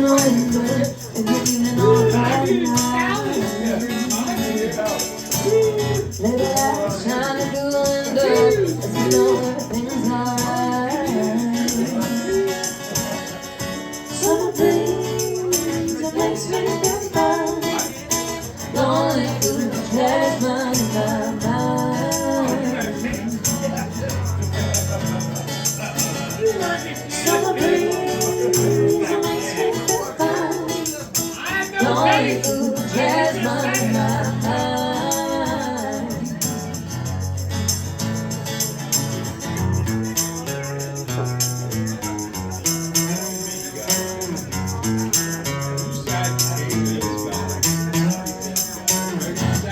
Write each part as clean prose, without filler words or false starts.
the window and you're feeling all bright now. Let the light shine through the window as you know everything's alright. Summer breeze that makes me feel fine, blowing through the jasmine in my mind. Summer breeze that makes me feel fine, blowing through the jasmine in my mind.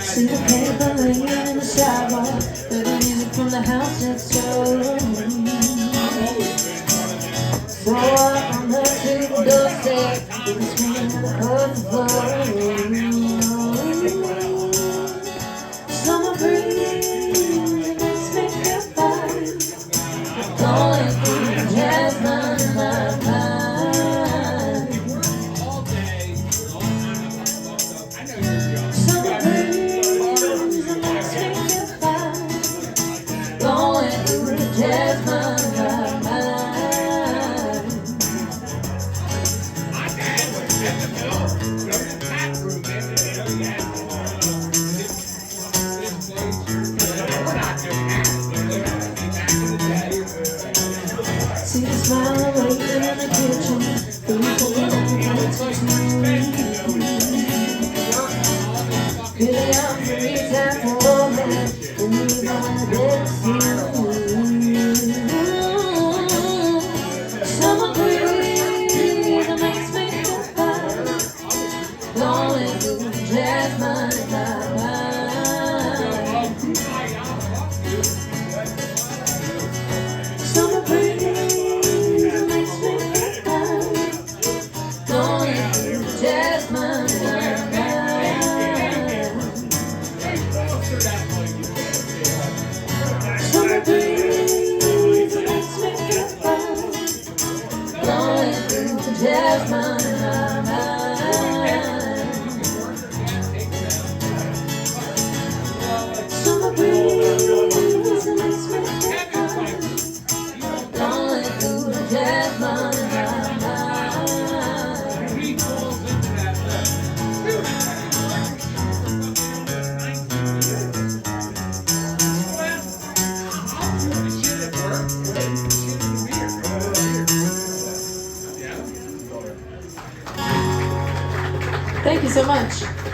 See the paper laying in the sidewalk, hear the music from the house next door. So I on her to the doorstep, with the screaming of the curtain floor. Summer breeze makes me feel fine, blowing through the jasmine in my mind. Summer breeze makes me feel fine, blowing through the jasmine in my mind. See the smile waiting in the kitchen, the people waiting for the touch me. Really, I'm free time for all that, and you know I didn't see you. Summer breeze that makes me feel fine, blowing through the jasmine in my mind. Summer breeze that makes me feel fine, blowing through the jasmine in my mind. Summer breeze that makes me feel fine, blowing through the jasmine in my mind. Summer breeze that makes me feel fine, blowing through the jasmine in my Thank you so much.